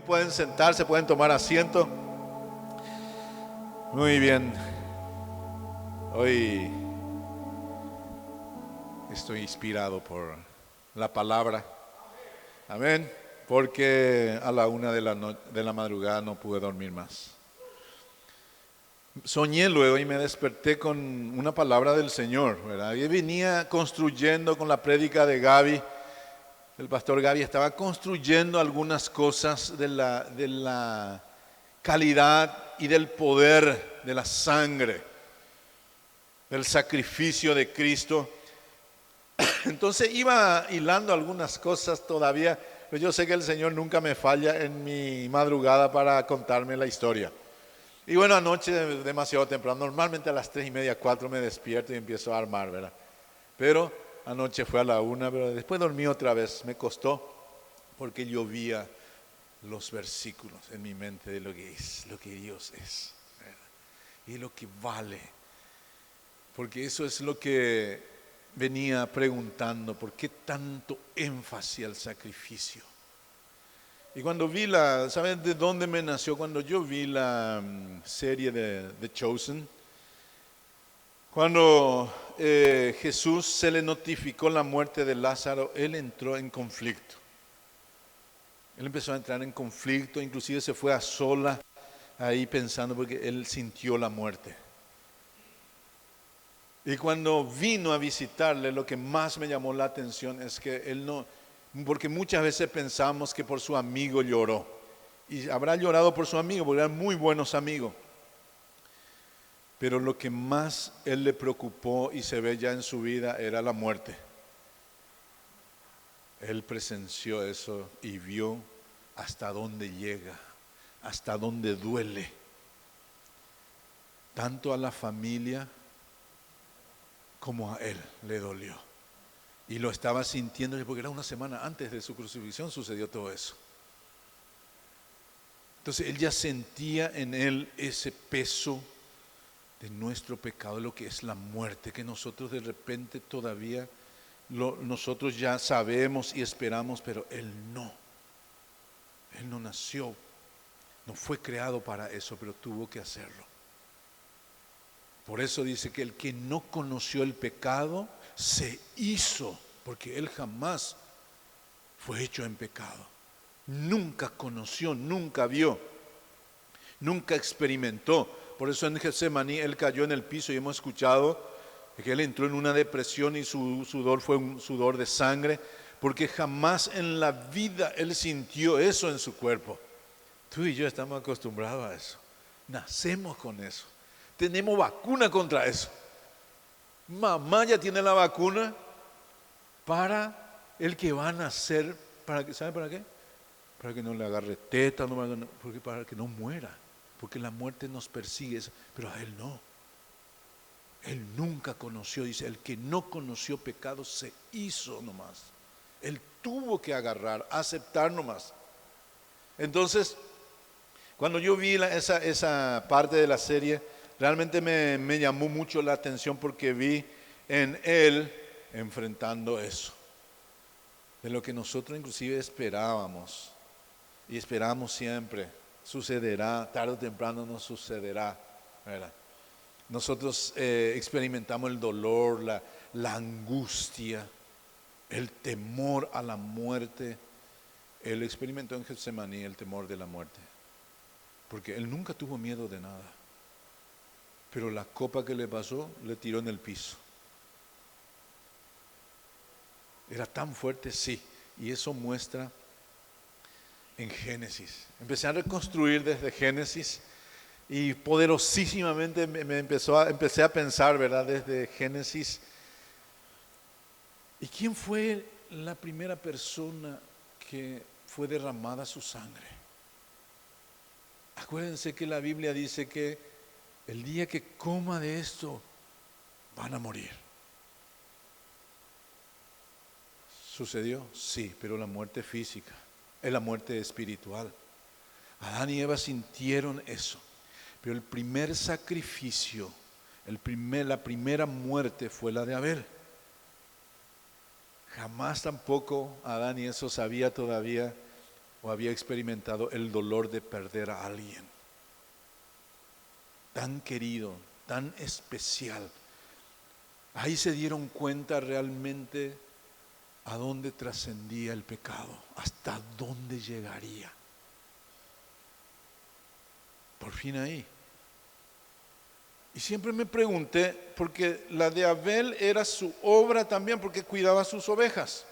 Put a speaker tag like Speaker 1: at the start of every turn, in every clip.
Speaker 1: Pueden sentarse, pueden tomar asiento. Muy bien. Hoy estoy inspirado por la palabra. Amén. Porque a la 1 de la madrugada no pude dormir más. Soñé luego y me desperté con una palabra del Señor, ¿verdad? Y venía construyendo con la prédica de Gaby. El pastor Gaby estaba construyendo algunas cosas de la calidad y del poder de la sangre, del sacrificio de Cristo. Entonces iba hilando algunas cosas todavía, pero yo sé que el Señor nunca me falla en mi madrugada para contarme la historia. Y bueno, anoche demasiado temprano, normalmente a las 3:30, 4 me despierto y empiezo a armar, ¿verdad? Pero anoche fue a la 1, pero después dormí otra vez, me costó, porque llovía los versículos en mi mente de lo que es, lo que Dios es, ¿verdad? Y lo que vale. Porque eso es lo que venía preguntando, ¿por qué tanto énfasis al sacrificio? Y cuando vi ¿saben de dónde me nació? Cuando yo vi la serie de The Chosen, cuando Jesús se le notificó la muerte de Lázaro, él entró en conflicto. Él empezó a entrar en conflicto, inclusive se fue a sola ahí pensando porque él sintió la muerte. Y cuando vino a visitarle, lo que más me llamó la atención es que él no, porque muchas veces pensamos que por su amigo lloró. Y habrá llorado por su amigo, porque eran muy buenos amigos. Pero lo que más él le preocupó y se ve ya en su vida era la muerte. Él presenció eso y vio hasta dónde llega, hasta dónde duele. Tanto a la familia como a él le dolió. Y lo estaba sintiendo porque era una semana antes de su crucifixión sucedió todo eso. Entonces él ya sentía en él ese peso de nuestro pecado, lo que es la muerte, que nosotros de repente todavía nosotros ya sabemos y esperamos, pero él no nació, no fue creado para eso, pero tuvo que hacerlo. Por eso dice que el que no conoció el pecado se hizo, porque él jamás fue hecho en pecado, nunca conoció, nunca vio, nunca experimentó. Por eso en Getsemaní él cayó en el piso y hemos escuchado que él entró en una depresión y su sudor fue un sudor de sangre, porque jamás en la vida él sintió eso en su cuerpo. Tú y yo estamos acostumbrados a eso, nacemos con eso, tenemos vacuna contra eso. Mamá ya tiene la vacuna para el que va a nacer, ¿sabe para qué? Para que no le agarre tétano, para que no muera. Porque la muerte nos persigue, pero a él no. Él nunca conoció, dice, el que no conoció pecado se hizo nomás. Él tuvo que agarrar, aceptar nomás. Entonces, cuando yo vi esa parte de la serie, realmente me llamó mucho la atención porque vi en él enfrentando eso. De lo que nosotros inclusive esperábamos y esperamos siempre. Sucederá, tarde o temprano nos sucederá, ¿verdad? Nosotros experimentamos el dolor, la angustia, el temor a la muerte. Él experimentó en Getsemaní el temor de la muerte, porque él nunca tuvo miedo de nada. Pero la copa que le pasó, le tiró en el piso. Era tan fuerte, sí, y eso muestra en Génesis. Empecé a reconstruir desde Génesis y poderosísimamente empecé a pensar, ¿verdad? Desde Génesis. ¿Y quién fue la primera persona que fue derramada su sangre? Acuérdense que la Biblia dice que el día que coma de esto van a morir. ¿Sucedió? Sí, pero la muerte física es la muerte espiritual. Adán y Eva sintieron eso, pero el primer sacrificio, la primera muerte fue la de Abel. Jamás tampoco Adán y eso sabía todavía o había experimentado el dolor de perder a alguien tan querido, tan especial. Ahí se dieron cuenta realmente a dónde trascendía el pecado, hasta dónde llegaría. Por fin ahí. Y siempre me pregunté, porque la de Abel era su obra también, porque cuidaba sus ovejas.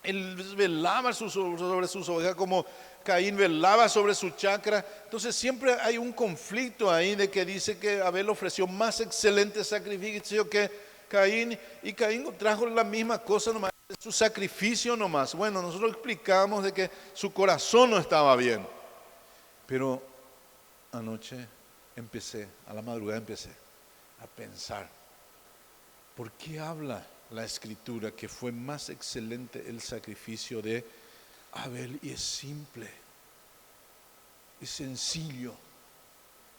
Speaker 1: Él velaba sobre sus ovejas como Caín velaba sobre su chacra. Entonces siempre hay un conflicto ahí de que dice que Abel ofreció más excelente sacrificio que Caín, y Caín trajo la misma cosa nomás, su sacrificio nomás. Bueno, nosotros explicamos de que su corazón no estaba bien. Pero anoche a la madrugada empecé a pensar, ¿por qué habla la Escritura que fue más excelente el sacrificio de Abel? Y es simple, es sencillo.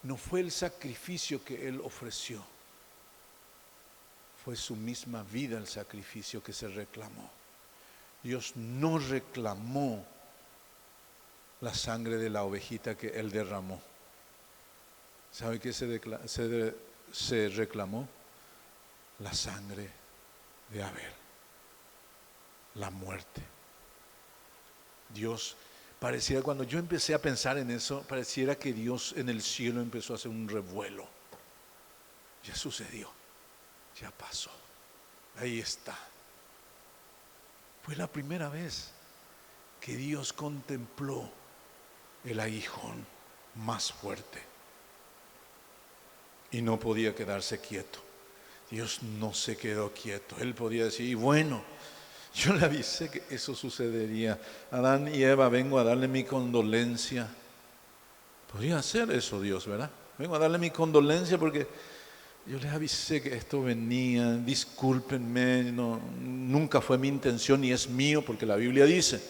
Speaker 1: No fue el sacrificio que él ofreció, fue su misma vida el sacrificio que se reclamó. Dios no reclamó la sangre de la ovejita que él derramó. ¿Sabe qué se reclamó? La sangre de Abel, la muerte. Dios, pareciera, cuando yo empecé a pensar en eso, pareciera que Dios en el cielo empezó a hacer un revuelo. Ya sucedió, ya pasó, ahí está. Fue la primera vez que Dios contempló el aguijón más fuerte y no podía quedarse quieto. Dios no se quedó quieto. Él podía decir, y bueno, yo le avisé que eso sucedería. Adán y Eva, vengo a darle mi condolencia. Podría hacer eso Dios, ¿verdad? Vengo a darle mi condolencia porque yo les avisé que esto venía. Discúlpenme, nunca fue mi intención ni es mío, porque la Biblia dice,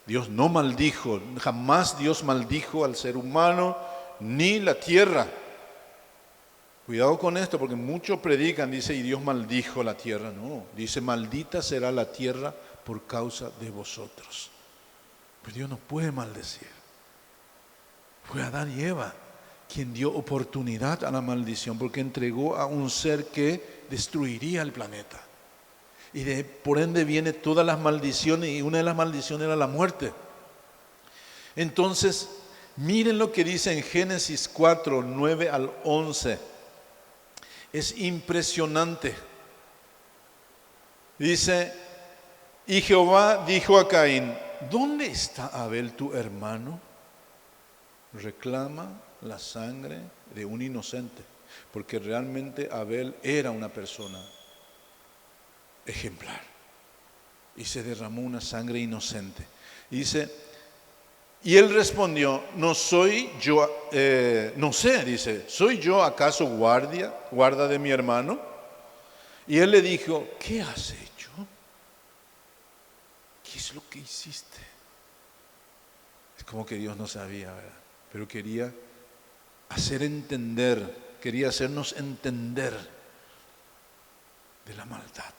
Speaker 1: Dios no maldijo, jamás Dios maldijo al ser humano ni la tierra. Cuidado con esto, porque muchos predican, dice, y Dios maldijo la tierra. No, dice, maldita será la tierra por causa de vosotros. Pero Dios no puede maldecir. Fue Adán y Eva quien dio oportunidad a la maldición, porque entregó a un ser que destruiría el planeta. Y por ende viene todas las maldiciones, y una de las maldiciones era la muerte. Entonces, miren lo que dice en Génesis 4, 9 al 11. Es impresionante. Dice, y Jehová dijo a Caín, ¿dónde está Abel tu hermano? Reclama la sangre de un inocente, porque realmente Abel era una persona ejemplar y se derramó una sangre inocente. Dice, y él respondió, no soy yo, no sé, dice, ¿soy yo acaso guarda de mi hermano? Y él le dijo, ¿qué has hecho? ¿Qué es lo que hiciste? Es como que Dios no sabía, ¿verdad? Pero quería hacernos entender de la maldad,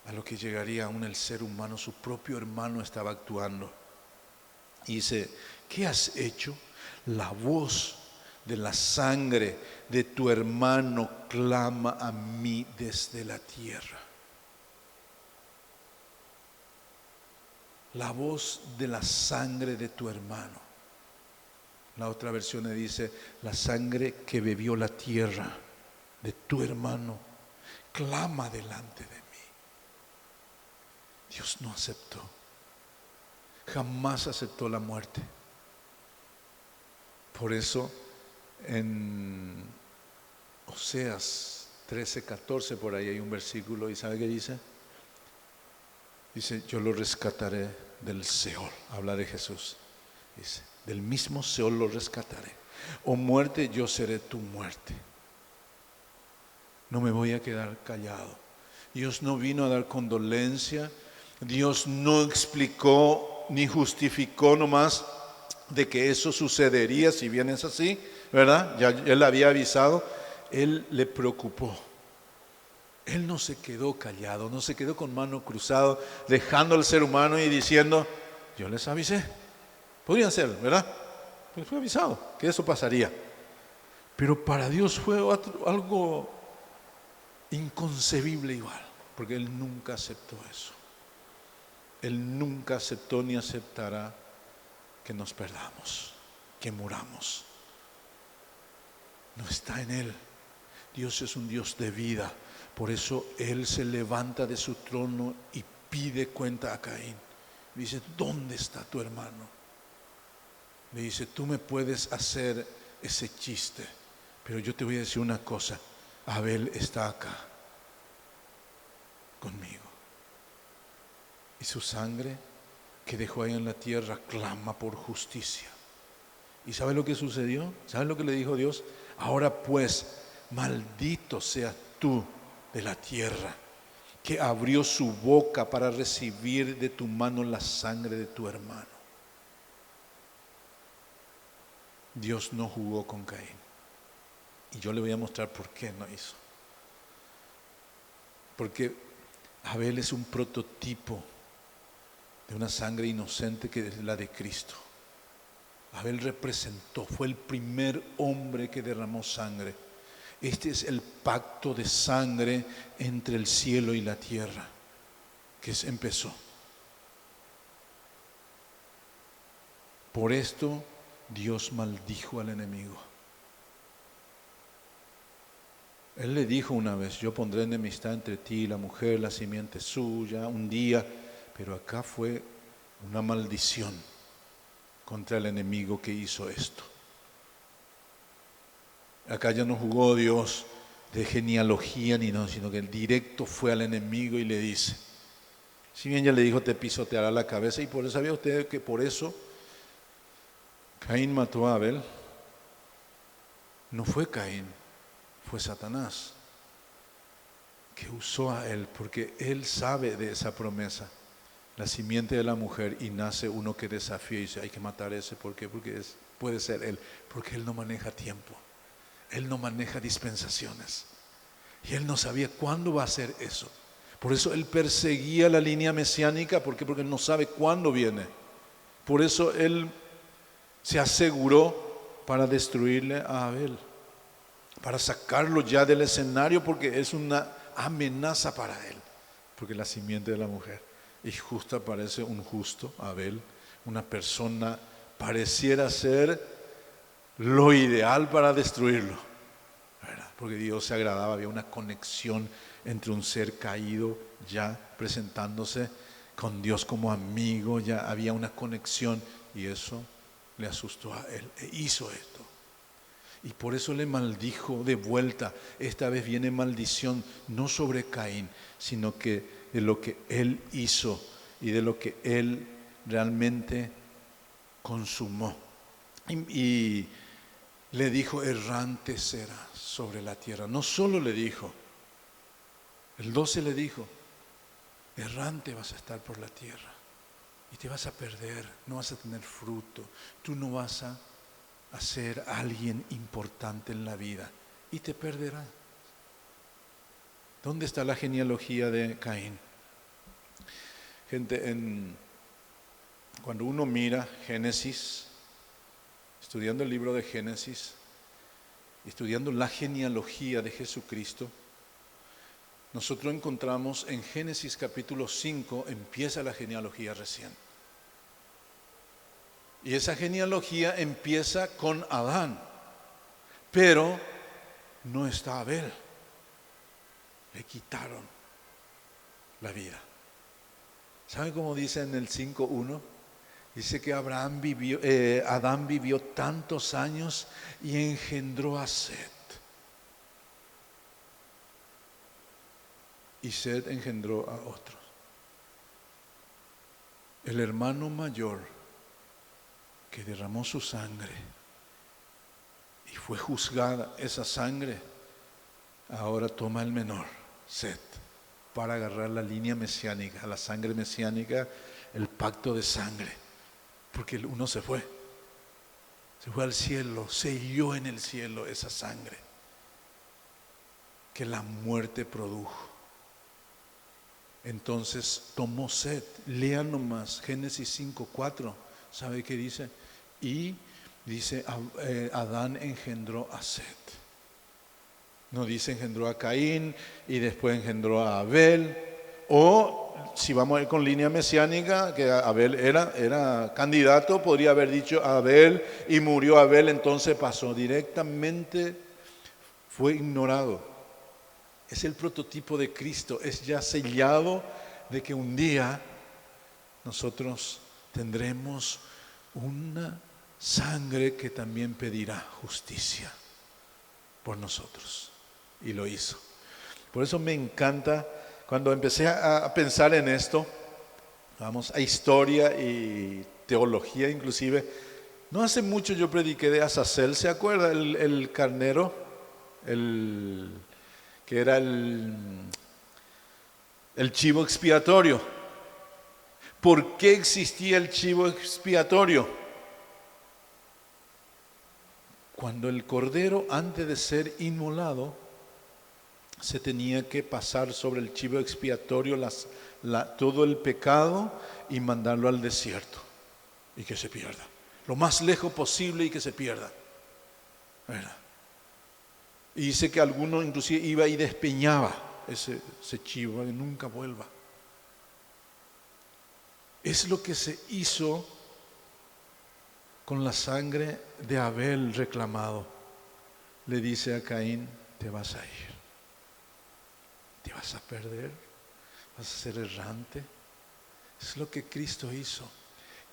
Speaker 1: a lo que llegaría aún el ser humano. Su propio hermano estaba actuando. Y dice, ¿qué has hecho? La voz de la sangre de tu hermano clama a mí desde la tierra. La voz de la sangre de tu hermano. La otra versión le dice, la sangre que bebió la tierra de tu hermano clama delante de mí. Dios no aceptó. Jamás aceptó la muerte. Por eso en Oseas 13:14 por ahí hay un versículo, y ¿sabe qué dice? Dice, yo lo rescataré del Seol. Habla de Jesús. Dice, del mismo Seol lo rescataré. Oh muerte, yo seré tu muerte. No me voy a quedar callado. Dios no vino a dar condolencia. Dios no explicó ni justificó nomás de que eso sucedería, si bien es así, ¿verdad? Ya él había avisado. Él le preocupó. Él no se quedó callado, no se quedó con mano cruzada, dejando al ser humano y diciendo, Yo les avisé. Podrían ser, ¿verdad? Pues fue avisado que eso pasaría. Pero para Dios fue algo inconcebible igual, porque Él nunca aceptó eso. Él nunca aceptó ni aceptará que nos perdamos, que muramos. No está en Él. Dios es un Dios de vida. Por eso Él se levanta de su trono y pide cuenta a Caín. Dice, ¿dónde está tu hermano? Le dice, tú me puedes hacer ese chiste, pero yo te voy a decir una cosa. Abel está acá conmigo. Y su sangre que dejó ahí en la tierra clama por justicia. ¿Y sabe lo que sucedió? ¿Sabe lo que le dijo Dios? Ahora pues, maldito seas tú de la tierra, que abrió su boca para recibir de tu mano la sangre de tu hermano. Dios no jugó con Caín. Y yo le voy a mostrar por qué no hizo. Porque Abel es un prototipo de una sangre inocente que es la de Cristo. Abel representó, fue el primer hombre que derramó sangre. Este es el pacto de sangre entre el cielo y la tierra que empezó. Por esto Dios maldijo al enemigo. Él le dijo una vez, yo pondré enemistad entre ti y la mujer, la simiente suya, un día, pero acá fue una maldición contra el enemigo que hizo esto. Acá ya no jugó Dios de genealogía ni no, sino que el directo fue al enemigo y le dice, si bien ya le dijo te pisoteará la cabeza, y por eso sabía usted que por eso Caín mató a Abel. No fue Caín, fue Satanás que usó a él, porque él sabe de esa promesa, la simiente de la mujer, y nace uno que desafía y dice hay que matar a ese. ¿Por qué? Porque puede ser él, porque él no maneja tiempo, él no maneja dispensaciones y él no sabía cuándo va a ser eso. Por eso él perseguía la línea mesiánica. ¿Por qué? Porque él no sabe cuándo viene. Por eso él se aseguró para destruirle a Abel, para sacarlo ya del escenario, porque es una amenaza para él, porque la simiente de la mujer. Y justo aparece un justo, Abel, una persona pareciera ser lo ideal para destruirlo, ¿verdad? Porque Dios se agradaba, había una conexión entre un ser caído ya presentándose con Dios como amigo, ya había una conexión, y eso le asustó a él e hizo esto. Y por eso le maldijo de vuelta. Esta vez viene maldición no sobre Caín, sino que de lo que él hizo y de lo que él realmente consumó. Y le dijo, errante será sobre la tierra. No solo le dijo, el 12 le dijo, errante vas a estar por la tierra y te vas a perder, no vas a tener fruto, tú no vas a ser alguien importante en la vida y te perderás. ¿Dónde está la genealogía de Caín? Gente, cuando uno mira Génesis, estudiando el libro de Génesis, estudiando la genealogía de Jesucristo, nosotros encontramos en Génesis capítulo 5, empieza la genealogía recién. Y esa genealogía empieza con Adán, pero no está Abel. Le quitaron la vida. ¿Saben cómo dice en el 5:1? Dice que Adán vivió tantos años y engendró a Set. Y Set engendró a otros. El hermano mayor que derramó su sangre y fue juzgada esa sangre, ahora toma el menor, Set, para agarrar la línea mesiánica, la sangre mesiánica, el pacto de sangre, porque uno se fue al cielo, selló en el cielo esa sangre que la muerte produjo. Entonces tomó Set. Lean nomás Génesis 5:4. ¿Sabe qué dice? Y dice, Adán engendró a Set. No dice engendró a Caín y después engendró a Abel. O si vamos a ir con línea mesiánica, que Abel era candidato, podría haber dicho Abel y murió Abel, entonces pasó directamente, fue ignorado. Es el prototipo de Cristo, es ya sellado de que un día nosotros tendremos una sangre que también pedirá justicia por nosotros. Y lo hizo. Por eso me encanta, cuando empecé a pensar en esto, vamos a historia y teología inclusive, no hace mucho yo prediqué de Azazel, ¿se acuerda? El carnero, que era el chivo expiatorio. ¿Por qué existía el chivo expiatorio? Cuando el cordero, antes de ser inmolado, se tenía que pasar sobre el chivo expiatorio todo el pecado y mandarlo al desierto y que se pierda. Lo más lejos posible y que se pierda. ¿Verdad? Y dice que alguno inclusive iba y despeñaba ese chivo para que nunca vuelva. Es lo que se hizo con la sangre de Abel reclamado. Le dice a Caín, te vas a ir, te vas a perder, vas a ser errante. Es lo que Cristo hizo.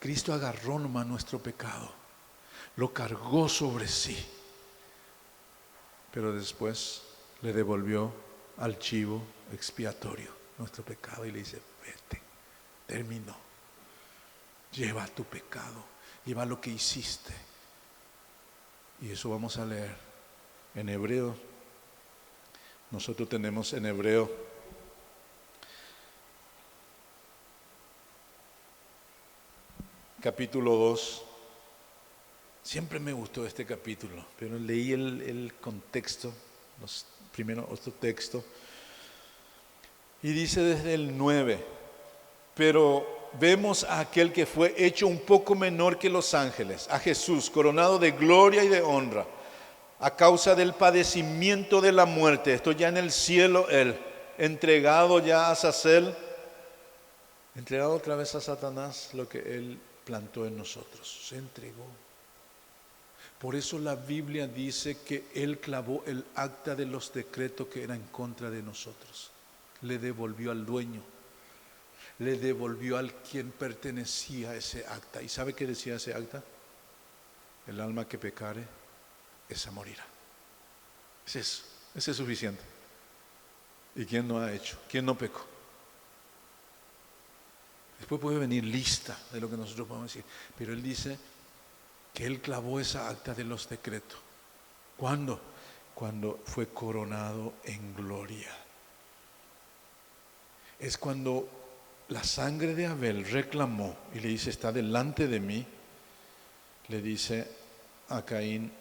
Speaker 1: Cristo agarró nomás nuestro pecado, lo cargó sobre sí, pero después le devolvió al chivo expiatorio nuestro pecado y le dice, vete, terminó, lleva tu pecado, lleva lo que hiciste. Y eso vamos a leer en Hebreo. Nosotros tenemos en Hebreo capítulo 2. Siempre me gustó este capítulo, pero leí el contexto, primero otro texto, y dice desde el 9, pero vemos a aquel que fue hecho un poco menor que los ángeles, a Jesús, coronado de gloria y de honra, a causa del padecimiento de la muerte, esto ya en el cielo, él, entregado ya a Azazel, entregado otra vez a Satanás, lo que él plantó en nosotros, se entregó. Por eso la Biblia dice que él clavó el acta de los decretos que era en contra de nosotros. Le devolvió al dueño, le devolvió al quien pertenecía a ese acta. ¿Y sabe qué decía ese acta? El alma que pecare, esa morirá. Es eso, ese es suficiente. ¿Y quién no ha hecho? ¿Quién no pecó? Después puede venir lista de lo que nosotros podemos decir, pero él dice que él clavó esa acta de los decretos. ¿Cuándo? Cuando fue coronado en gloria. Es cuando la sangre de Abel reclamó y le dice, está delante de mí, le dice a Caín,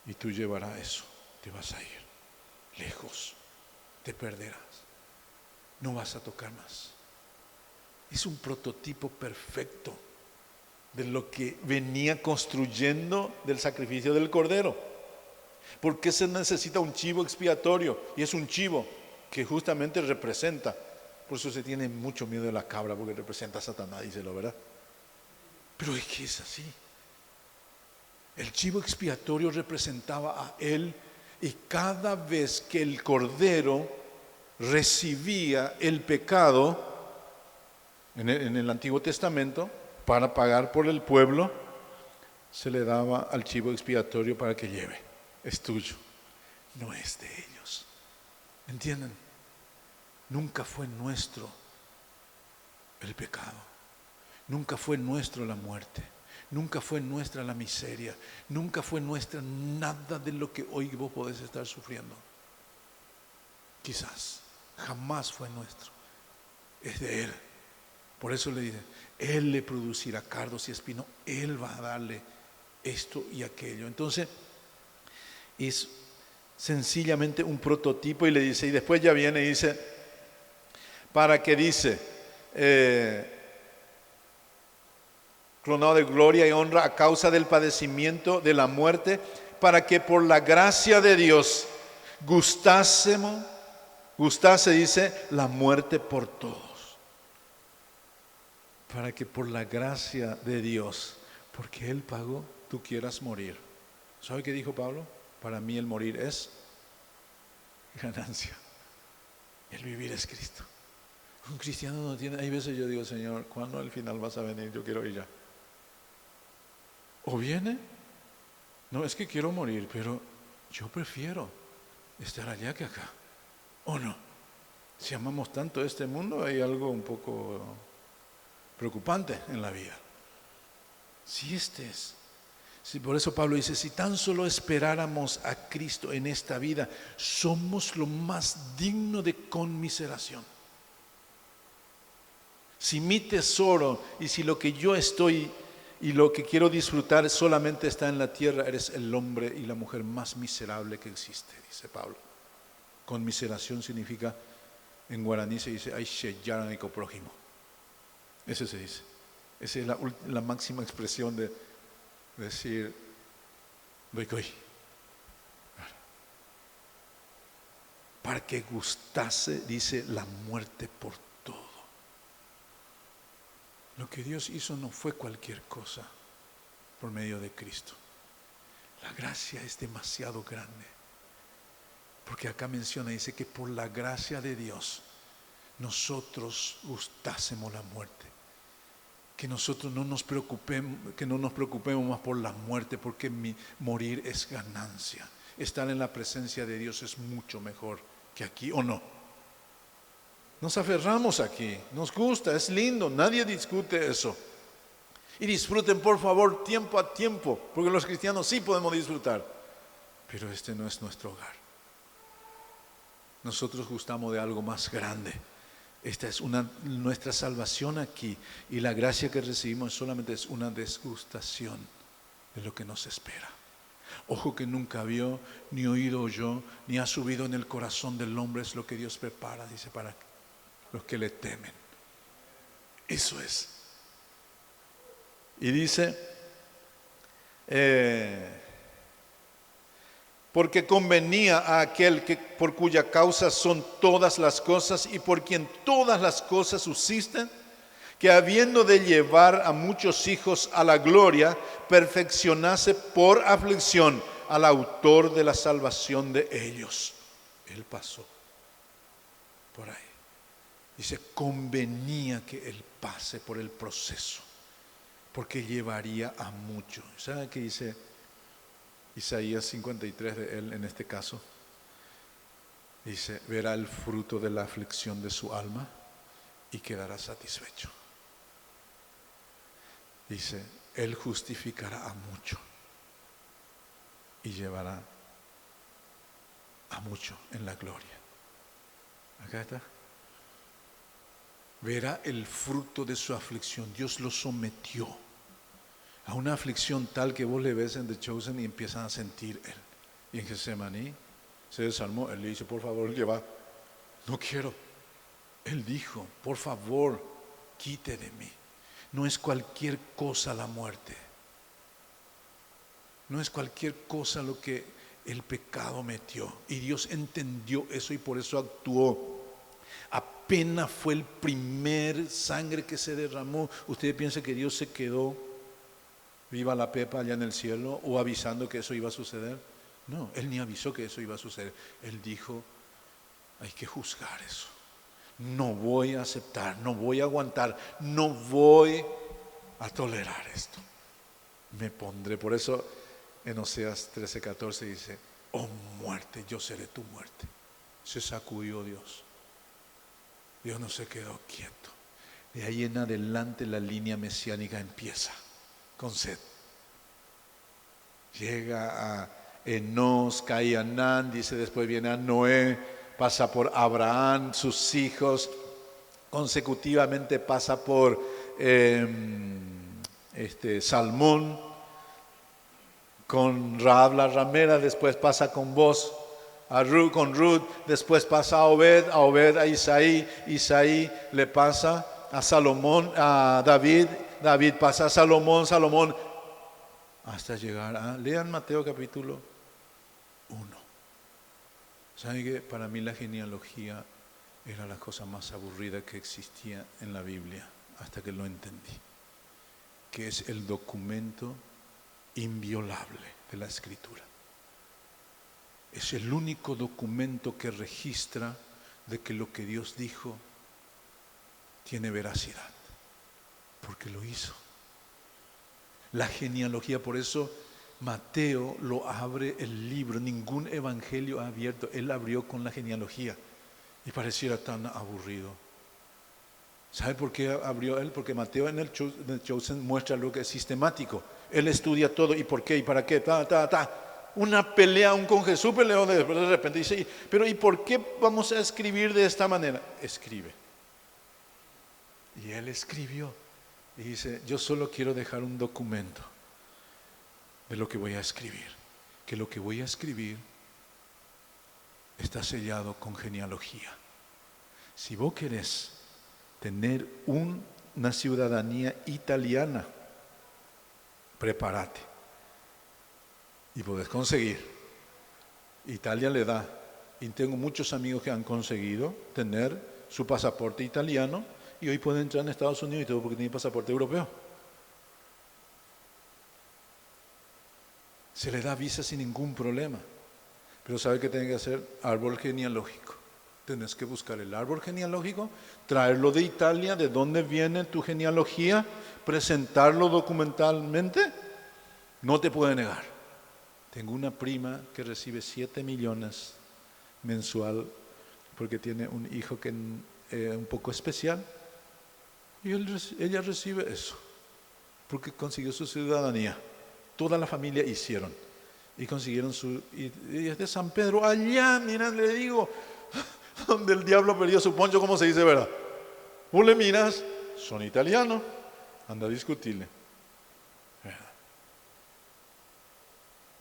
Speaker 1: y tú llevarás eso, te vas a ir lejos, te perderás, no vas a tocar más. Es un prototipo perfecto de lo que venía construyendo del sacrificio del cordero. ¿Por qué se necesita un chivo expiatorio? Y es un chivo que justamente representa, por eso se tiene mucho miedo de la cabra, porque representa a Satanás, díselo, ¿verdad? Pero es que es así. El chivo expiatorio representaba a él, y cada vez que el cordero recibía el pecado en el Antiguo Testamento, para pagar por el pueblo, se le daba al chivo expiatorio para que lleve. Es tuyo, no es de ellos. ¿Entienden? Nunca fue nuestro el pecado. Nunca fue nuestro la muerte. Nunca fue nuestra la miseria. Nunca fue nuestra nada de lo que hoy vos podés estar sufriendo. Quizás. Jamás fue nuestro. Es de Él. Por eso le dice, Él le producirá cardos y espinos, Él va a darle esto y aquello. Entonces, es sencillamente un prototipo y le dice, y después ya viene y dice, para que dice, coronado de gloria y honra a causa del padecimiento de la muerte, para que por la gracia de Dios gustase, dice, la muerte por todos. Para que por la gracia de Dios, porque Él pagó, tú quieras morir. ¿Sabe qué dijo Pablo? Para mí el morir es ganancia. El vivir es Cristo. Un cristiano no tiene, hay veces yo digo, Señor, ¿cuándo al final vas a venir? Yo quiero ir ya. ¿O viene? No, es que quiero morir, pero yo prefiero estar allá que acá. ¿O no? Si amamos tanto este mundo, hay algo un poco preocupante en la vida. Si por eso Pablo dice, si tan solo esperáramos a Cristo en esta vida, somos lo más digno de conmiseración. Si mi tesoro y si lo que yo estoy y lo que quiero disfrutar solamente está en la tierra, eres el hombre y la mujer más miserable que existe, dice Pablo. Conmiseración significa, en guaraní se dice, ay sheyaran iko prójimo. Eso se dice. Esa es la máxima expresión de decir, doy. Para que gustase, dice, la muerte por todo. Lo que Dios hizo no fue cualquier cosa por medio de Cristo. La gracia es demasiado grande. Porque acá menciona, dice que por la gracia de Dios nosotros gustásemos la muerte. Que nosotros no nos preocupemos más por la muerte, porque morir es ganancia. Estar en la presencia de Dios es mucho mejor que aquí, ¿o no? Nos aferramos aquí, nos gusta, es lindo, nadie discute eso. Y disfruten por favor tiempo a tiempo, porque los cristianos sí podemos disfrutar, pero este no es nuestro hogar. Nosotros gustamos de algo más grande. Esta es nuestra salvación aquí, y la gracia que recibimos solamente es una desgustación de lo que nos espera. Ojo que nunca vio, ni oído oyó, ni ha subido en el corazón del hombre, es lo que Dios prepara, dice, para los que le temen. Eso es. Y dice, porque convenía a aquel por cuya causa son todas las cosas y por quien todas las cosas subsisten, que habiendo de llevar a muchos hijos a la gloria, perfeccionase por aflicción al autor de la salvación de ellos. Él pasó por ahí. Dice, convenía que Él pase por el proceso, porque llevaría a muchos. ¿Sabe qué dice Isaías 53 de Él en este caso? Dice, verá el fruto de la aflicción de su alma y quedará satisfecho. Dice, Él justificará a mucho y llevará a mucho en la gloria. Acá está. Verá el fruto de su aflicción. Dios lo sometió a una aflicción tal que vos le ves en The Chosen y empiezan a sentir Él. Y en Getsemaní se desarmó. Él le dice, por favor, lleva. No quiero. Él dijo, por favor, quite de mí. No es cualquier cosa la muerte. No es cualquier cosa lo que el pecado metió. Y Dios entendió eso y por eso actuó. Apenas fue el primer sangre que se derramó. ¿Usted piensa que Dios se quedó viva la pepa allá en el cielo o avisando que eso iba a suceder? No, Él ni avisó que eso iba a suceder. Él dijo, hay que juzgar eso. No voy a aceptar, no voy a aguantar, no voy a tolerar esto. Me pondré, por eso en Oseas 13:14 dice, oh muerte, yo seré tu muerte. Se sacudió Dios. Dios no se quedó quieto. De ahí en adelante la línea mesiánica empieza con Set. Llega a Enos, Cainán, dice, después viene a Noé, pasa por Abraham, sus hijos, consecutivamente pasa por Salmón, con Rahab la ramera, después pasa con vos con Ruth, después pasa a Obed a Isaí, Isaí le pasa a Salomón, a David, David pasa a Salomón, Salomón, hasta llegar a, lean Mateo capítulo 1. ¿Saben qué? Para mí la genealogía era la cosa más aburrida que existía en la Biblia, hasta que lo entendí, que es el documento inviolable de la Escritura. Es el único documento que registra de que lo que Dios dijo tiene veracidad, porque lo hizo. La genealogía, por eso Mateo lo abre el libro, ningún evangelio ha abierto, él abrió con la genealogía y pareciera tan aburrido. ¿Sabe por qué abrió él? Porque Mateo en el Chosen muestra lo que es sistemático. Él estudia todo y por qué y para qué, Una pelea, un con Jesús peleó, de repente dice, pero ¿y por qué vamos a escribir de esta manera? Escribe. Y él escribió y dice, yo solo quiero dejar un documento de lo que voy a escribir, que lo que voy a escribir está sellado con genealogía. Si vos querés tener una ciudadanía italiana, prepárate y podés conseguir. Italia le da, y tengo muchos amigos que han conseguido tener su pasaporte italiano y hoy pueden entrar en Estados Unidos y todo porque tienen pasaporte europeo. Se le da visa sin ningún problema, pero ¿sabe qué tiene que hacer? Árbol genealógico. Tenés que buscar el árbol genealógico, traerlo de Italia, de dónde viene tu genealogía, presentarlo documentalmente, no te puede negar. Tengo una prima que recibe 7 millones mensual porque tiene un hijo que es un poco especial y ella recibe eso porque consiguió su ciudadanía. Toda la familia hicieron y consiguieron y es de San Pedro, allá, mira, le digo, donde el diablo perdió su poncho, ¿cómo se dice, verdad? Vos le miras, son italianos, anda a discutirle.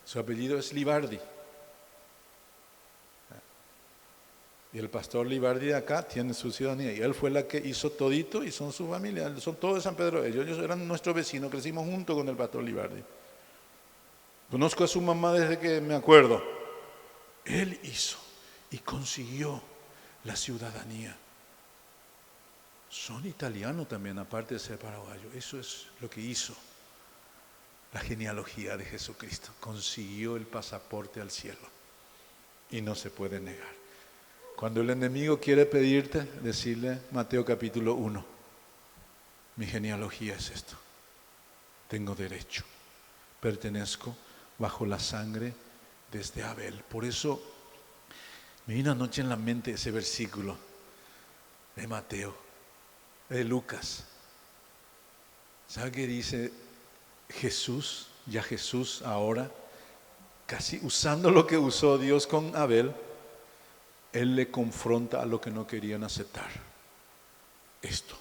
Speaker 1: Su apellido es Libardi. Y el pastor Libardi de acá tiene su ciudadanía. Y él fue la que hizo todito y son su familia. Son todos de San Pedro. Ellos eran nuestros vecinos, crecimos junto con el pastor Libardi. Conozco a su mamá desde que me acuerdo. Él hizo y consiguió la ciudadanía. Son italianos también, aparte de ser paraguayos. Eso es lo que hizo la genealogía de Jesucristo. Consiguió el pasaporte al cielo y no se puede negar. Cuando el enemigo quiere pedirte, decirle Mateo capítulo 1, mi genealogía es esto. Tengo derecho, pertenezco bajo la sangre desde Abel. Por eso me vino anoche en la mente ese versículo de Mateo, de Lucas. ¿Sabe qué dice Jesús? Ya Jesús ahora, casi usando lo que usó Dios con Abel, Él le confronta a lo que no querían aceptar. Esto.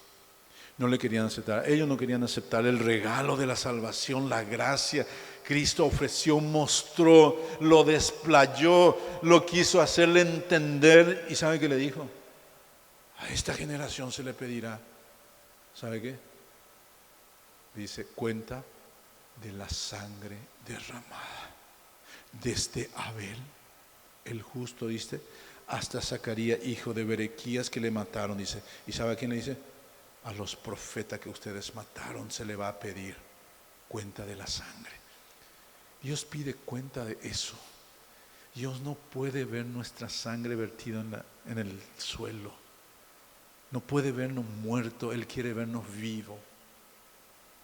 Speaker 1: No le querían aceptar. Ellos no querían aceptar el regalo de la salvación, la gracia. Cristo ofreció, mostró, lo desplayó, lo quiso hacerle entender. ¿Y sabe qué le dijo? A esta generación se le pedirá, ¿sabe qué? Dice, cuenta de la sangre derramada. Desde Abel, el justo, dice, hasta Zacarías, hijo de Berequías, que le mataron, dice. ¿Y sabe a quién le dice? A los profetas que ustedes mataron se le va a pedir cuenta de la sangre. Dios pide cuenta de eso. Dios no puede ver nuestra sangre vertida en el suelo. No puede vernos muertos, Él quiere vernos vivos.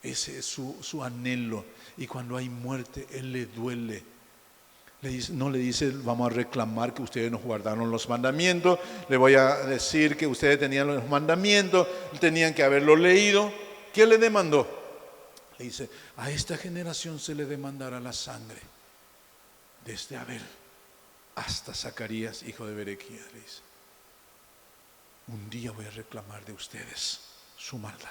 Speaker 1: Ese es su anhelo. Y cuando hay muerte, Él le duele. No le dice, vamos a reclamar que ustedes nos guardaron los mandamientos, le voy a decir que ustedes tenían los mandamientos, tenían que haberlo leído. ¿Quién le demandó? Le dice, a esta generación se le demandará la sangre, desde Abel hasta Zacarías, hijo de Berequías, le dice. Un día voy a reclamar de ustedes su maldad.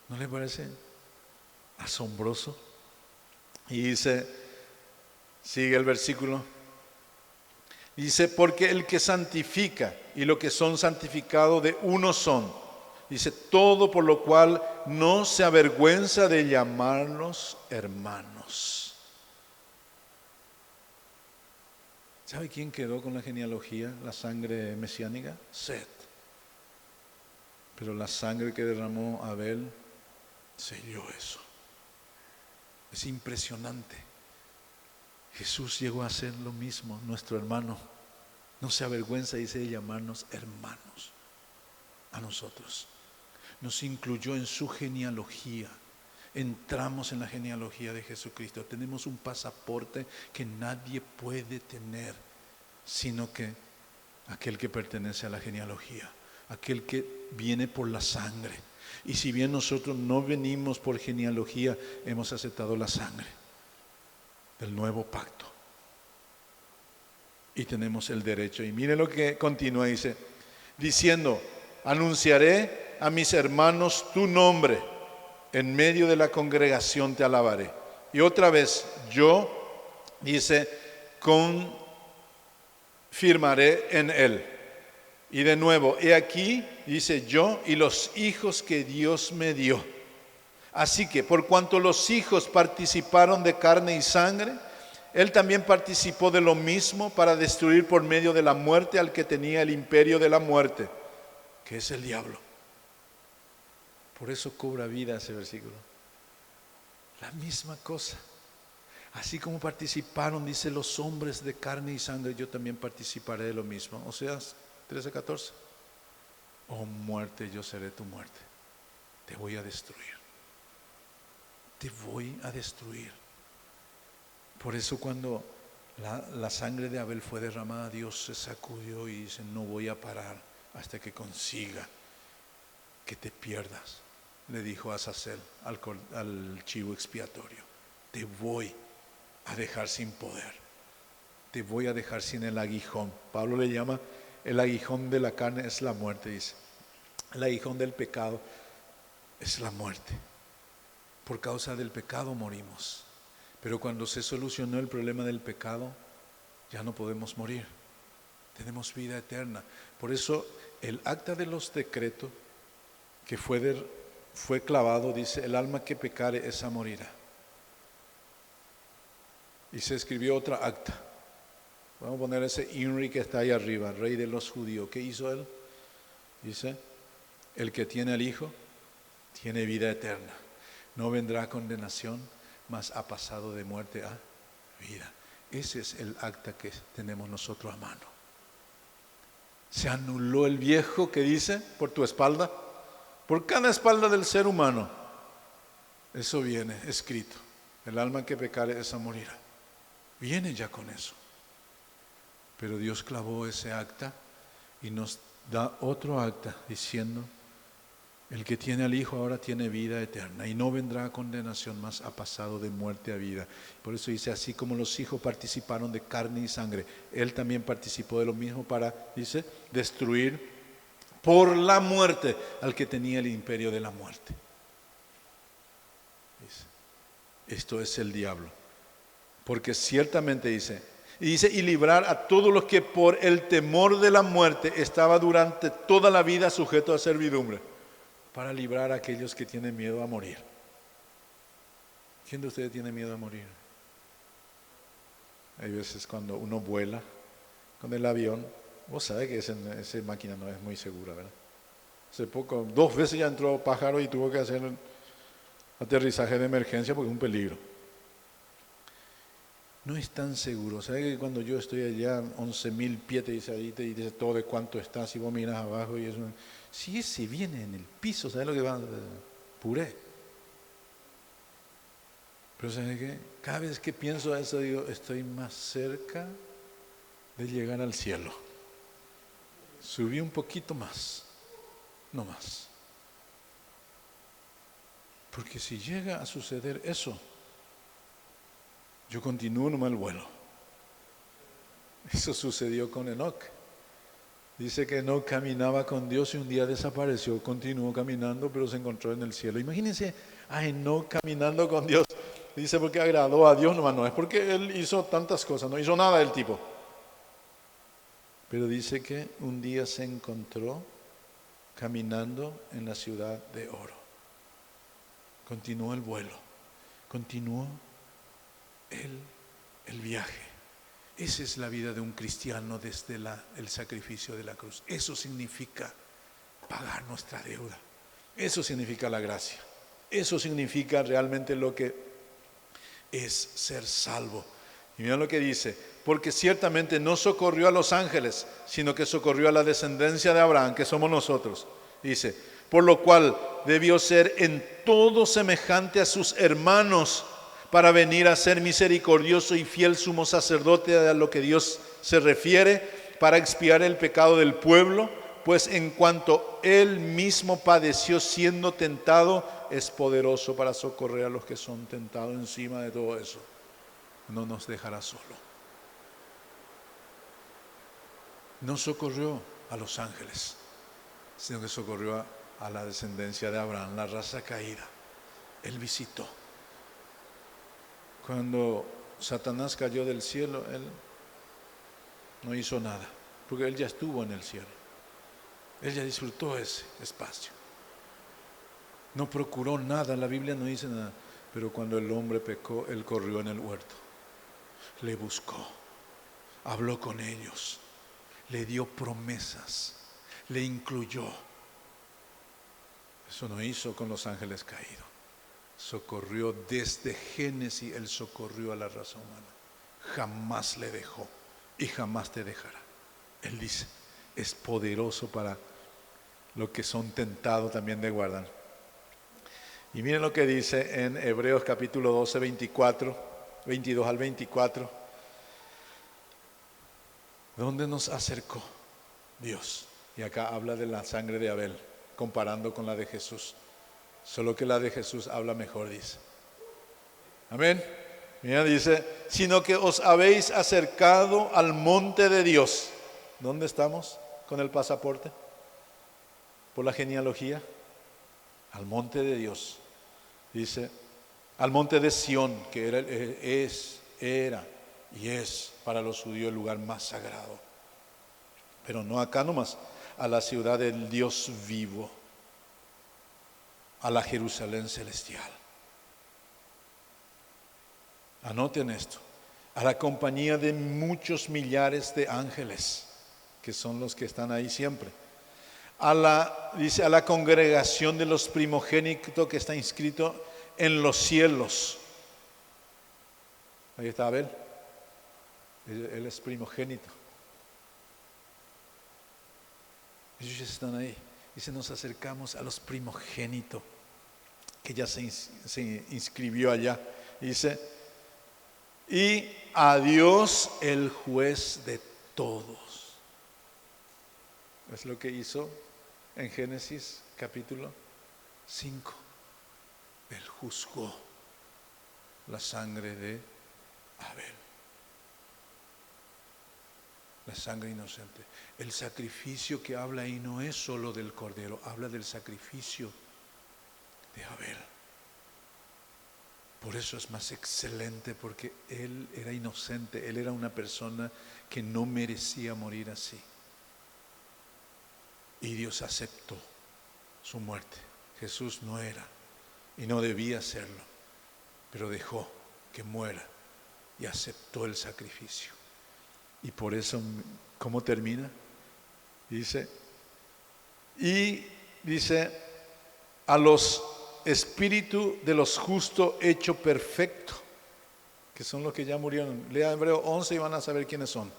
Speaker 1: ¿No le parece asombroso? Y dice, Sigue el versículo. Dice, porque el que santifica y lo que son santificados de uno son. Dice, todo por lo cual no se avergüenza de llamarnos hermanos. ¿Sabe quién quedó con la genealogía, la sangre mesiánica? Set. Pero la sangre que derramó Abel selló eso. Es impresionante. Jesús llegó a ser lo mismo, nuestro hermano. No se avergüenza, dice, de llamarnos hermanos a nosotros. Nos incluyó en su genealogía. Entramos en la genealogía de Jesucristo. Tenemos un pasaporte que nadie puede tener, sino que aquel que pertenece a la genealogía, aquel que viene por la sangre. Y si bien nosotros no venimos por genealogía, hemos aceptado la sangre del nuevo pacto. Y tenemos el derecho. Y mire lo que continúa, dice, diciendo, anunciaré a mis hermanos tu nombre, en medio de la congregación te alabaré. Y otra vez, yo, dice, confirmaré en él. Y de nuevo, he aquí, dice, yo y los hijos que Dios me dio. Así que, por cuanto los hijos participaron de carne y sangre, él también participó de lo mismo para destruir por medio de la muerte al que tenía el imperio de la muerte, que es el diablo. Por eso cobra vida ese versículo. La misma cosa. Así como participaron, dice, los hombres de carne y sangre, yo también participaré de lo mismo. Oseas 13:14. Oh muerte, yo seré tu muerte. Te voy a destruir. Te voy a destruir. Por eso cuando la sangre de Abel fue derramada, Dios se sacudió y dice, no voy a parar hasta que consiga que te pierdas. Le dijo a Azazel, al chivo expiatorio, te voy a dejar sin poder. Te voy a dejar sin el aguijón. Pablo le llama el aguijón de la carne es la muerte, dice. El aguijón del pecado es la muerte. Por causa del pecado morimos. Pero cuando se solucionó el problema del pecado, ya no podemos morir. Tenemos vida eterna. Por eso el acta de los decretos que fue clavado, dice, el alma que pecare esa morirá. Y se escribió otra acta. Vamos a poner ese Inri que está ahí arriba, rey de los judíos. ¿Qué hizo él? Dice, el que tiene al Hijo tiene vida eterna. No vendrá condenación, mas ha pasado de muerte a vida. Ese es el acta que tenemos nosotros a mano. Se anuló el viejo que dice, por tu espalda, por cada espalda del ser humano. Eso viene escrito. El alma que pecare, esa morirá. Viene ya con eso. Pero Dios clavó ese acta y nos da otro acta diciendo, el que tiene al Hijo ahora tiene vida eterna y no vendrá a condenación, más ha pasado de muerte a vida. Por eso dice, así como los hijos participaron de carne y sangre, Él también participó de lo mismo para, dice, destruir por la muerte al que tenía el imperio de la muerte. Dice, esto es el diablo. Porque ciertamente dice, y librar a todos los que por el temor de la muerte estaba durante toda la vida sujeto a servidumbre. Para librar a aquellos que tienen miedo a morir. ¿Quién de ustedes tiene miedo a morir? Hay veces cuando uno vuela con el avión, vos sabés que esa máquina no es muy segura, ¿verdad? Hace poco, 2 veces ya entró pájaro y tuvo que hacer aterrizaje de emergencia porque es un peligro. No es tan seguro. ¿Sabes que cuando yo estoy allá, 11.000 pies, te dice ahí, te dice todo de cuánto estás, y vos miras abajo y eso. Si ese viene en el piso, ¿sabes lo que va? Puré. Pero ¿sabes qué? Cada vez que pienso eso, digo, estoy más cerca de llegar al cielo. Subí un poquito más, no más. Porque si llega a suceder eso, yo continúo nomás el vuelo. Eso sucedió con Enoc. Dice que Enoc caminaba con Dios y un día desapareció, continuó caminando, pero se encontró en el cielo. Imagínense a Enoc caminando con Dios dice porque agradó a Dios nomás, no es porque él hizo tantas cosas, no hizo nada el tipo. Pero dice que un día se encontró caminando en la ciudad de oro. Continuó el vuelo, continuó el viaje. Esa es la vida de un cristiano desde el sacrificio de la cruz. Eso significa pagar nuestra deuda. Eso significa la gracia. Eso significa realmente lo que es ser salvo. Y mira lo que dice: porque ciertamente no socorrió a los ángeles, sino que socorrió a la descendencia de Abraham, que somos nosotros. Dice, por lo cual debió ser en todo semejante a sus hermanos, para venir a ser misericordioso y fiel sumo sacerdote a lo que Dios se refiere, para expiar el pecado del pueblo, pues en cuanto él mismo padeció siendo tentado, es poderoso para socorrer a los que son tentados. Encima de todo eso, no nos dejará solo. No socorrió a los ángeles, sino que socorrió a la descendencia de Abraham, la raza caída. Él visitó. Cuando Satanás cayó del cielo, él no hizo nada, porque él ya estuvo en el cielo. Él ya disfrutó ese espacio. No procuró nada, la Biblia no dice nada. Pero cuando el hombre pecó, él corrió en el huerto. Le buscó, habló con ellos, le dio promesas, le incluyó. Eso no hizo con los ángeles caídos. Socorrió desde Génesis, él socorrió a la raza humana. Jamás le dejó y jamás te dejará. Él dice, es poderoso para los que son tentados también de guardar. Y miren lo que dice en Hebreos capítulo 12, 22 al 24. ¿Dónde nos acercó Dios? Y acá habla de la sangre de Abel, comparando con la de Jesús. Solo que la de Jesús habla mejor, dice. Amén. Mira, dice, sino que os habéis acercado al monte de Dios. ¿Dónde estamos con el pasaporte? Por la genealogía. Al monte de Dios. Dice, al monte de Sión, que era y es para los judíos el lugar más sagrado. Pero no acá nomás, a la ciudad del Dios vivo, a la Jerusalén celestial. Anoten esto, a la compañía de muchos millares de ángeles, que son los que están ahí siempre. Dice, a la congregación de los primogénitos que está inscrito en los cielos. Ahí está Abel, él es primogénito. Ellos están ahí. Dice, nos acercamos a los primogénitos, que ya se inscribió allá. Dice, y a Dios el juez de todos. Es lo que hizo en Génesis capítulo 5. Él juzgó la sangre de Abel. La sangre inocente. El sacrificio que habla ahí no es solo del cordero, habla del sacrificio de Abel. Por eso es más excelente, porque él era inocente, él era una persona que no merecía morir así. Y Dios aceptó su muerte. Jesús no era y no debía hacerlo, pero dejó que muera y aceptó el sacrificio. Y por eso, ¿cómo termina? Dice, a los espíritus de los justos hecho perfecto, que son los que ya murieron. Lea Hebreo 11 y van a saber quiénes son.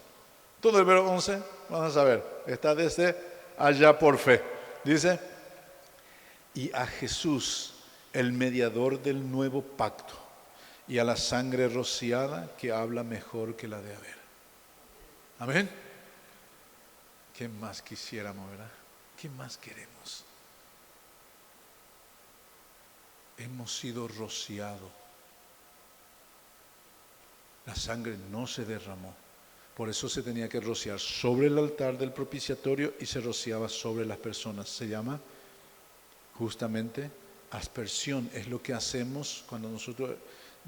Speaker 1: Todo el Hebreo 11 van a saber. Está desde allá por fe. Dice, y a Jesús, el mediador del nuevo pacto, y a la sangre rociada que habla mejor que la de Abel. Amén. ¿Qué más quisiéramos, verdad? ¿Qué más queremos? Hemos sido rociados. La sangre no se derramó. Por eso se tenía que rociar sobre el altar del propiciatorio y se rociaba sobre las personas. Se llama justamente aspersión. Es lo que hacemos cuando nosotros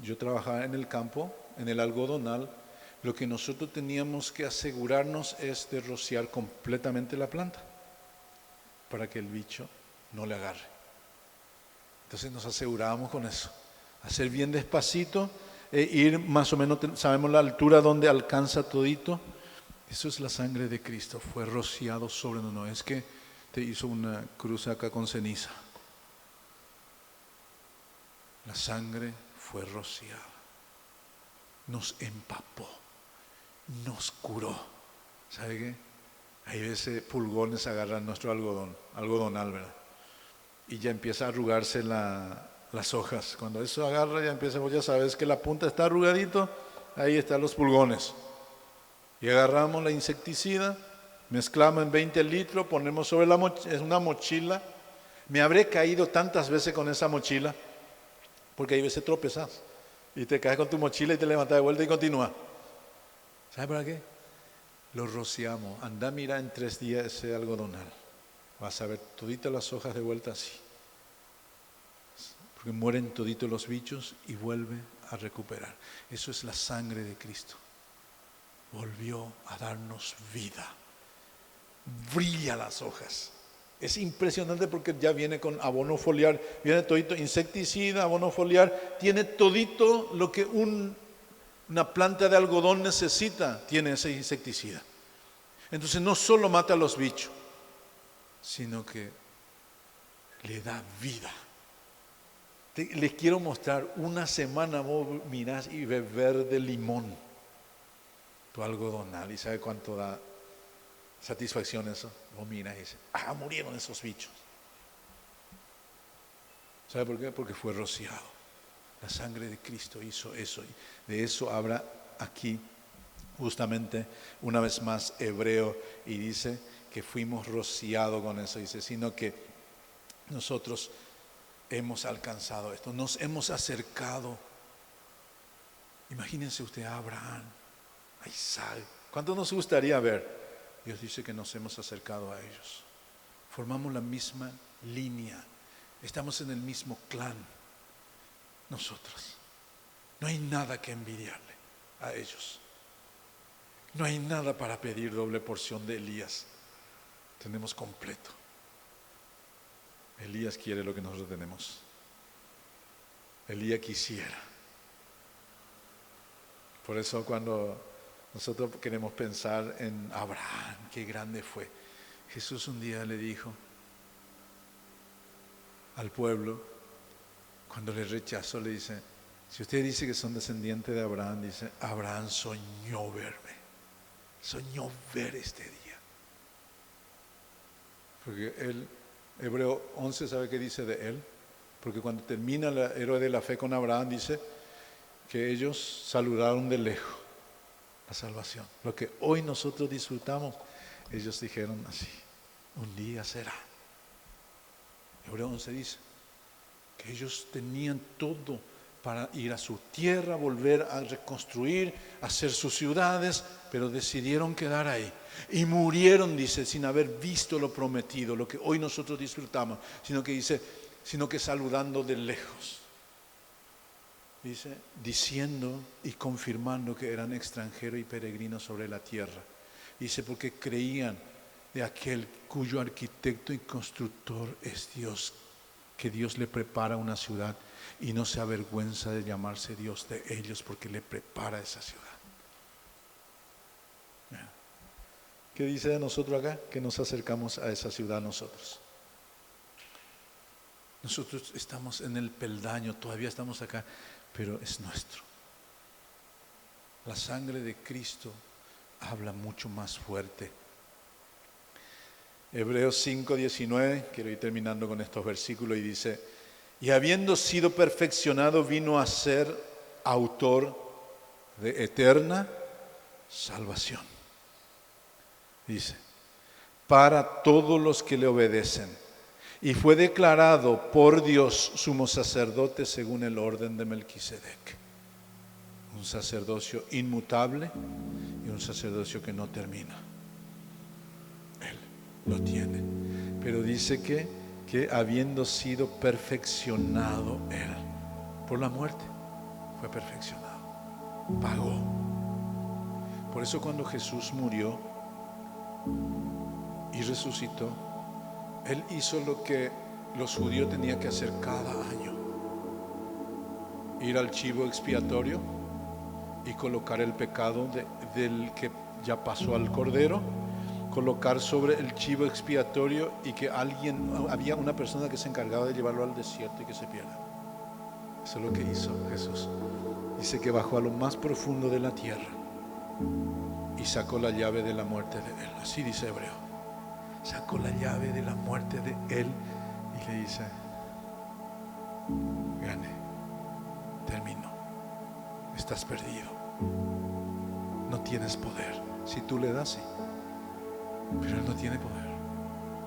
Speaker 1: yo trabajaba en el campo, en el algodonal. Lo que nosotros teníamos que asegurarnos es de rociar completamente la planta para que el bicho no le agarre. Entonces nos asegurábamos con eso, hacer bien despacito, ir más o menos, sabemos la altura donde alcanza todito. Eso es la sangre de Cristo, fue rociado sobre nosotros. No es que te hizo una cruz acá con ceniza. La sangre fue rociada, nos empapó, nos curó. ¿Sabe qué? Hay veces pulgones agarran nuestro algodonal, ¿verdad? Y ya empieza a arrugarse las hojas. Cuando eso agarra, ya empieza, vos ya sabes que la punta está arrugadito, ahí están los pulgones. Y agarramos la insecticida, mezclamos en 20 litros, ponemos sobre una mochila. Me habré caído tantas veces con esa mochila, porque hay veces tropezás y te caes con tu mochila y te levantas de vuelta y continúas. ¿Sabes para qué? Lo rociamos. Anda, mira en 3 días ese algodonal. Vas a ver toditas las hojas de vuelta así. Porque mueren toditos los bichos y vuelve a recuperar. Eso es la sangre de Cristo. Volvió a darnos vida. Brilla las hojas. Es impresionante porque ya viene con abono foliar, viene todito insecticida, abono foliar, tiene todito lo que una planta de algodón necesita, tiene ese insecticida. Entonces no solo mata a los bichos, sino que le da vida. Les quiero mostrar, una semana vos mirás y ves verde limón tu algodonal, y ¿sabe cuánto da satisfacción eso? Vos mirás y dices, murieron esos bichos. ¿Sabe por qué? Porque fue rociado. La sangre de Cristo hizo eso. Y de eso habla aquí justamente una vez más Hebreo, y dice que fuimos rociados con eso. Dice, sino que nosotros hemos alcanzado esto, nos hemos acercado. Imagínense usted a Abraham, a Isaac. ¿Cuánto nos gustaría ver? Dios dice que nos hemos acercado a ellos. Formamos la misma línea. Estamos en el mismo clan. Nosotros. No hay nada que envidiarle a ellos. No hay nada para pedir doble porción de Elías. Tenemos completo. Elías quiere lo que nosotros tenemos. Elías quisiera. Por eso cuando nosotros queremos pensar en Abraham, qué grande fue. Jesús un día le dijo al pueblo, cuando le rechazó, le dice, si usted dice que son descendientes de Abraham, dice, Abraham soñó verme, soñó ver este día. Porque él, Hebreo 11, ¿sabe qué dice de él? Porque cuando termina el héroe de la fe con Abraham, dice que ellos saludaron de lejos la salvación. Lo que hoy nosotros disfrutamos, ellos dijeron así, un día será. Hebreo 11 dice que ellos tenían todo para ir a su tierra, volver a reconstruir, hacer sus ciudades, pero decidieron quedar ahí. Y murieron, dice, sin haber visto lo prometido, lo que hoy nosotros disfrutamos, sino que saludando de lejos. Dice, diciendo y confirmando que eran extranjeros y peregrinos sobre la tierra. Dice, porque creían de aquel cuyo arquitecto y constructor es Dios, que Dios le prepara una ciudad y no se avergüenza de llamarse Dios de ellos porque le prepara esa ciudad. ¿Qué dice de nosotros acá? Que nos acercamos a esa ciudad nosotros. Nosotros estamos en el peldaño, todavía estamos acá, pero es nuestro. La sangre de Cristo habla mucho más fuerte. Hebreos 5:19, quiero ir terminando con estos versículos, y dice, y habiendo sido perfeccionado vino a ser autor de eterna salvación. Dice, para todos los que le obedecen, y fue declarado por Dios sumo sacerdote según el orden de Melquisedec. Un sacerdocio inmutable y un sacerdocio que no termina. Él lo tiene. Pero dice que habiendo sido perfeccionado Él por la muerte, fue perfeccionado. Pagó. Por eso cuando Jesús murió y resucitó, Él hizo lo que los judíos tenían que hacer cada año: ir al chivo expiatorio y colocar el pecado del que ya pasó al cordero, colocar sobre el chivo expiatorio, y que había una persona que se encargaba de llevarlo al desierto y que se pierda. Eso es lo que hizo Jesús. Dice que bajó a lo más profundo de la tierra y sacó la llave de la muerte de Él. Así dice Hebreo. Sacó la llave de la muerte de Él y le dice: gané, terminó, estás perdido, no tienes poder. Si tú le das, sí, pero Él no tiene poder.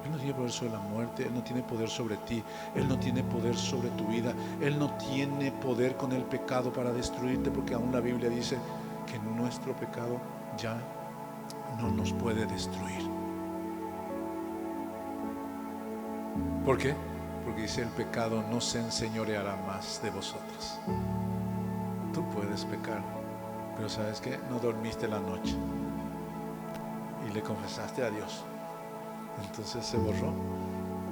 Speaker 1: Él no tiene poder sobre la muerte, Él no tiene poder sobre ti, Él no tiene poder sobre tu vida, Él no tiene poder con el pecado para destruirte, porque aún la Biblia dice que nuestro pecado ya no nos puede destruir. ¿Por qué? Porque dice: el pecado no se enseñoreará más de vosotros. Tú puedes pecar, pero ¿sabes qué? No dormiste la noche y le confesaste a Dios, entonces se borró.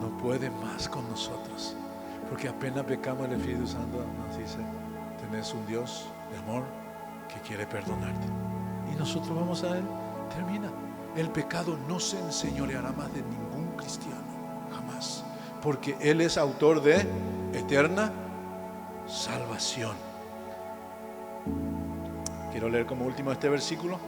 Speaker 1: No puede más con nosotros, porque apenas pecamos, el Espíritu Santo nos dice: tenés un Dios de amor que quiere perdonarte, y nosotros vamos a Él. Termina. El pecado no se enseñoreará más de ningún cristiano, jamás, porque Él es autor de eterna salvación. Quiero leer como último este versículo.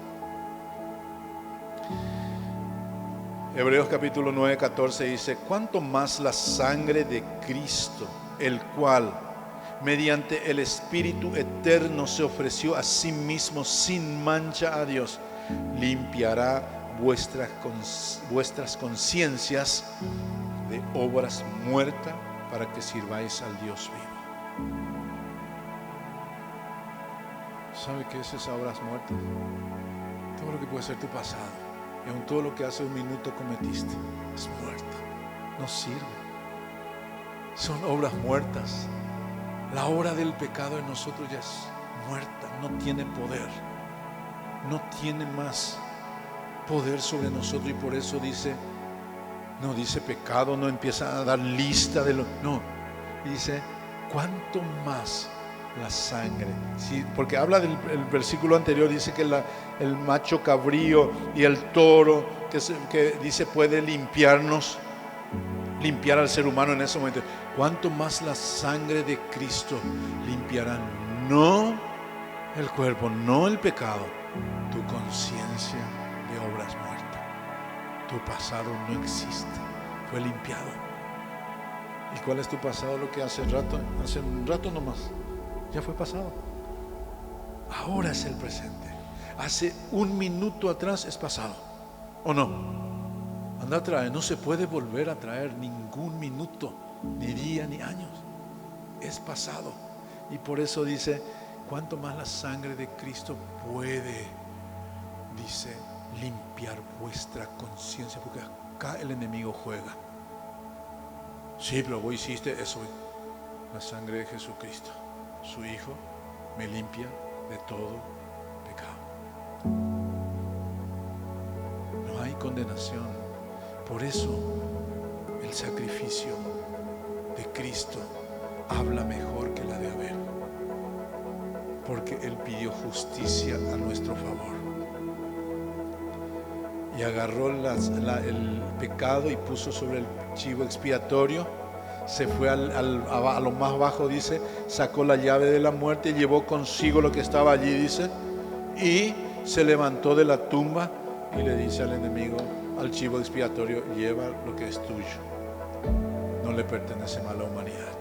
Speaker 1: Hebreos capítulo 9, 14 dice: cuánto más la sangre de Cristo, el cual mediante el Espíritu eterno se ofreció a sí mismo sin mancha a Dios, limpiará vuestras conciencias de obras muertas para que sirváis al Dios vivo. ¿Sabe qué es esas obras muertas? Todo lo que puede ser tu pasado, y aun todo lo que hace un minuto cometiste, es muerta, no sirve. Son obras muertas. La obra del pecado en nosotros ya es muerta, no tiene poder, no tiene más poder sobre nosotros. Y por eso dice, no dice pecado, no empieza a dar lista de lo, no, dice cuánto más la sangre, ¿sí? Porque habla del el versículo anterior, dice que el macho cabrío y el toro que dice puede limpiarnos, limpiar al ser humano en ese momento. Cuánto más la sangre de Cristo limpiará, no el cuerpo, no el pecado, tu conciencia de obras muertas. Tu pasado no existe, fue limpiado. ¿Y cuál es tu pasado? Lo que hace un rato nomás ya fue pasado. Ahora es el presente. Hace un minuto atrás es pasado, ¿o no? Anda a traer, no se puede volver a traer ningún minuto, ni día, ni años. Es pasado. Y por eso dice, cuánto más la sangre de Cristo puede, dice, limpiar vuestra conciencia, porque acá el enemigo juega. Sí, pero vos hiciste eso. La sangre de Jesucristo, su Hijo, me limpia de todo pecado. No hay condenación. Por eso el sacrificio de Cristo habla mejor que la de Abel, porque Él pidió justicia a nuestro favor y agarró el pecado y puso sobre el chivo expiatorio. Se fue a lo más bajo, dice, sacó la llave de la muerte, llevó consigo lo que estaba allí, dice, y se levantó de la tumba y le dice al enemigo, al chivo expiatorio: lleva lo que es tuyo, no le pertenece más a la humanidad.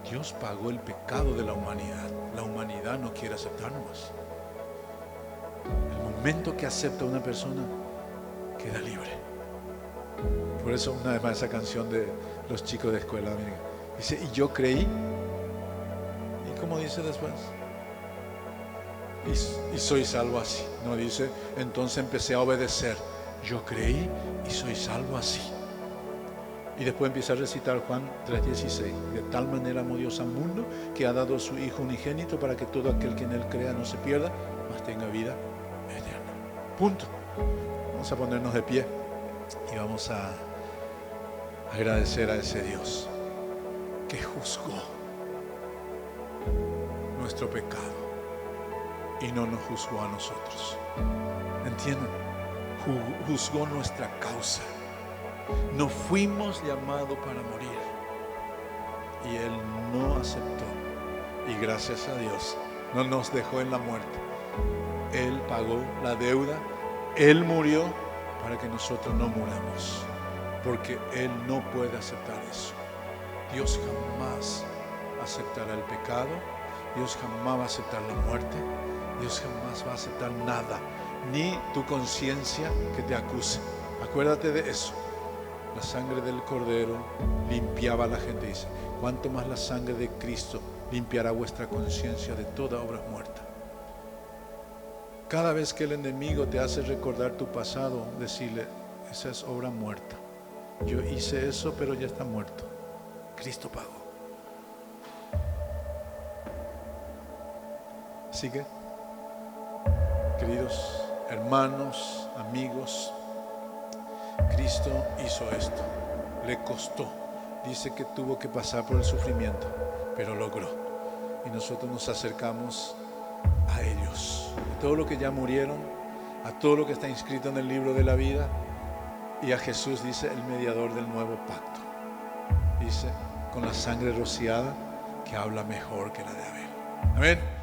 Speaker 1: Dios pagó el pecado de la humanidad. La humanidad no quiere aceptarnos. El momento que acepta una persona, queda libre. Por eso una vez más esa canción de los chicos de escuela, dice, y yo creí, y como dice después, y soy salvo así. No dice, entonces empecé a obedecer. Yo creí y soy salvo así. Y después empieza a recitar Juan 3:16. De tal manera amó Dios al mundo que ha dado a su Hijo unigénito para que todo aquel que en Él crea no se pierda, mas tenga vida eterna. Punto. Vamos a ponernos de pie y vamos a agradecer a ese Dios que juzgó nuestro pecado y no nos juzgó a nosotros. ¿Entienden? Juzgó nuestra causa. No fuimos llamados para morir y Él no aceptó, y gracias a Dios no nos dejó en la muerte. Él pagó la deuda, Él murió para que nosotros no muramos, porque Él no puede aceptar eso. Dios jamás aceptará el pecado, Dios jamás va a aceptar la muerte, Dios jamás va a aceptar nada, ni tu conciencia que te acuse. Acuérdate de eso. La sangre del Cordero limpiaba a la gente, dice. Cuanto más la sangre de Cristo limpiará vuestra conciencia de toda obra muerta. Cada vez que el enemigo te hace recordar tu pasado, decirle, esa es obra muerta. Yo hice eso, pero ya está muerto. Cristo pagó. Así que, queridos hermanos, amigos, Cristo hizo esto, le costó, dice que tuvo que pasar por el sufrimiento, pero logró. Y nosotros nos acercamos a ellos, a todos los que ya murieron, a todo lo que está inscrito en el libro de la vida, y a Jesús, dice, el mediador del nuevo pacto, dice, con la sangre rociada que habla mejor que la de Abel. Amén.